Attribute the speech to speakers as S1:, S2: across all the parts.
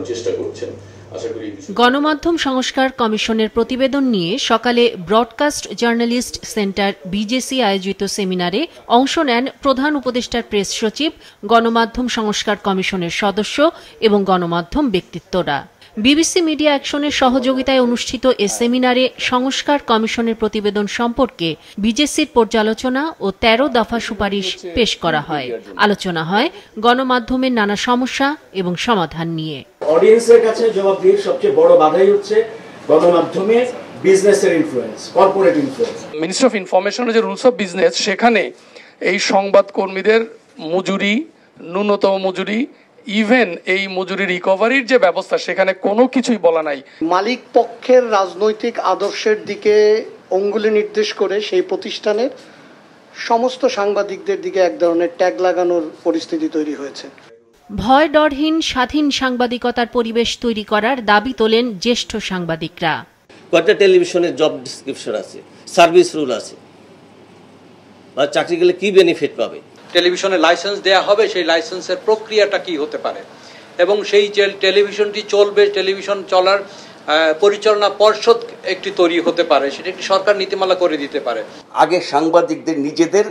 S1: চেষ্টা করছেন।
S2: গণমাধ্যম সংস্কার কমিশনের প্রতিবেদন নিয়ে সকালে ব্রডকাস্ট জার্নালিস্ট সেন্টার বিজেসি আয়োজিত সেমিনারে অংশ নেন প্রধান উপদেষ্টার প্রেস সচিব, গণমাধ্যম সংস্কার কমিশনের সদস্য এবং গণমাধ্যম ব্যক্তিত্বরা। বিবিসি মিডিয়া অ্যাকশনের সহযোগিতায় অনুষ্ঠিত এ সেমিনারে সংস্কার কমিশনের প্রতিবেদন সম্পর্কে বিজেসির পর্যালোচনা ও ১৩ দফা সুপারিশ পেশ করা হয়। আলোচনা হয় গণমাধ্যমের নানা সমস্যা এবং সমাধান নিয়ে।
S3: অডিয়েন্সের কাছে জবাবদিহির সবচেয়ে বড় বাধাই হচ্ছে গণমাধ্যমে বিজনেসের influence, corporate influence.
S4: Ministry of ইনফরমেশনের যে রুলস অফ বিজনেস, সেখানে এই সংবাদ কর্মীদের মজুরি, ন্যূনতম মজুরি, ইভেন এই মজুরি রিকভারির যে ব্যবস্থা, সেখানে কোনো কিছুই বলা নাই।
S5: মালিক পক্ষের রাজনৈতিক আদর্শের দিকে অঙ্গুলি নির্দেশ করে সেই প্রতিষ্ঠানের সমস্ত সাংবাদিকদের দিকে এক ধরনের ট্যাগ লাগানোর পরিস্থিতি তৈরি হয়েছে।
S2: ভয় ডরহীন স্বাধীন সাংবাদিকতার পরিবেশ তৈরি করার দাবি তোলেন জ্যেষ্ঠ সাংবাদিকরা।
S6: কয়টা টেলিভিশনের জব ডেসক্রিপশন আছে, সার্ভিস রুল আছে, বা চাকরি গেলে কি বেনিফিট পাবে,
S7: টেলিভিশনে লাইসেন্স দেয়া হবে, সেই লাইসেন্সের প্রক্রিয়াটা কি হতে পারে, এবং সেই যে টেলিভিশনটি চলবে, টেলিভিশন চলার পরিচালনা পর্ষদ একটি তৈরি হতে পারে, সেটা একটি সরকার নীতিমালা করে দিতে পারে।
S8: আগে সাংবাদিকদের নিজেদের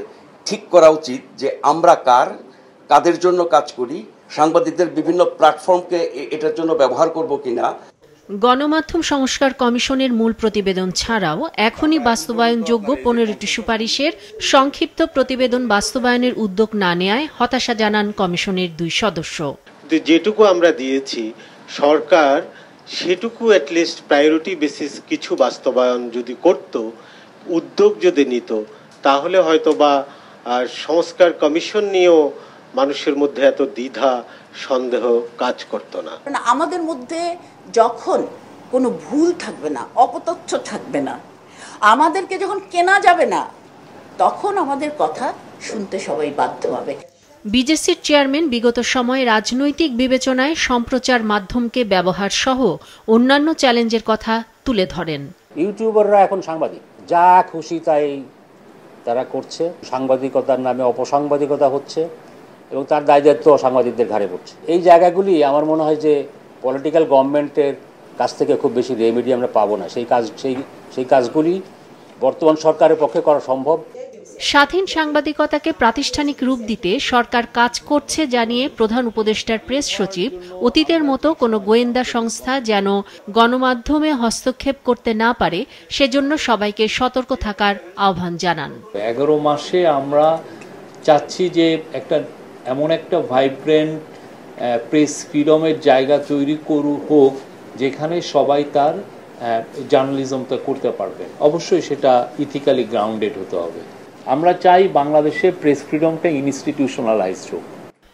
S8: ঠিক করা উচিত যে আমরা কাদের জন্য কাজ করি, সাংবাদিকদের বিভিন্ন প্ল্যাটফর্মকে এটার জন্য ব্যবহার করব কিনা।
S2: গণমাধ্যম সংস্কার কমিশনের মূল প্রতিবেদন ছাড়াও এখনই বাস্তবায়নযোগ্য 15টি সুপারিশের সংক্ষিপ্ত প্রতিবেদন বাস্তবায়নের উদ্যোগ না নেয়ায় হতাশা জানান কমিশনের 2 সদস্য।
S9: যেটুকু আমরা দিয়েছি, সরকার সেটুকু অ্যাটলিস্ট প্রায়োরিটি বেসিস কিছু বাস্তবায়ন যদি করত, উদ্যোগ যদি নিত, তাহলে হয়তো বা সংস্কার কমিশন নিয়েও মানুষের মধ্যে এত দ্বিধা সন্দেহ কাজ করত না।
S10: আমাদের মধ্যে যখন কোনো ভুল থাকবে না, অপতথ্য থাকবে না, আমাদেরকে যখন কেনা যাবে না, তখন আমাদের কথা শুনতে সবাই বাধ্য হবে।
S2: বিজেসির চেয়ারম্যান বিগত সময়ে রাজনৈতিক বিবেচনায় সম্প্রচার মাধ্যমকে ব্যবহার সহ অন্যান্য চ্যালেঞ্জের কথা তুলে ধরেন।
S11: ইউটিউবাররা এখন সাংবাদিক, যা খুশি তাই তারা করছে, সাংবাদিকতার নামে অপসাংবাদিকতা হচ্ছে এবং তার দায়িত্ব সাংবাদিকদের ঘাড়ে পড়ছে। এই জায়গাগুলি আমার মনে হয় যে পলিটিক্যাল গভর্নমেন্টের কাছ থেকে খুব বেশি রেমেডি আমরা পাবো না। সেই কাজগুলি বর্তমান সরকারের পক্ষে করা সম্ভব।
S2: স্বাধীন সাংবাদিকতাকে প্রাতিষ্ঠানিক রূপ দিতে সরকার কাজ করছে জানিয়ে প্রধান উপদেষ্টার প্রেস সচিব অতীতের মতো কোনো গোয়েন্দা সংস্থা যেন গণমাধ্যমে হস্তক্ষেপ করতে না পারে, সেজন্য সবাইকে সতর্ক থাকার আহ্বান জানান।
S12: 11 মাসে আমরা চাচ্ছি যে এমন একটা ভাইব্রেন্ট প্রেস ফ্রিডমের জায়গা তৈরি হোক, যেখানে সবাই তার জার্নালিজমটা করতে পারবে। অবশ্যই সেটা ইথিক্যালি গ্রাউন্ডেড হতে হবে। আমরা চাই বাংলাদেশে প্রেস ফ্রিডমটা ইনস্টিটিউশনালাইজড হোক।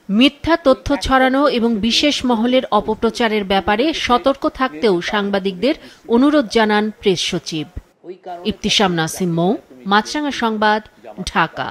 S2: মিথ্যা তথ্য ছড়ানো এবং বিশেষ মহলের অপপ্রচারের ব্যাপারে সতর্ক থাকতেও সাংবাদিকদের অনুরোধ জানান প্রেস সচিব। ইফতিসাম নাসিম মৌ, মাছরাঙা সংবাদ, ঢাকা।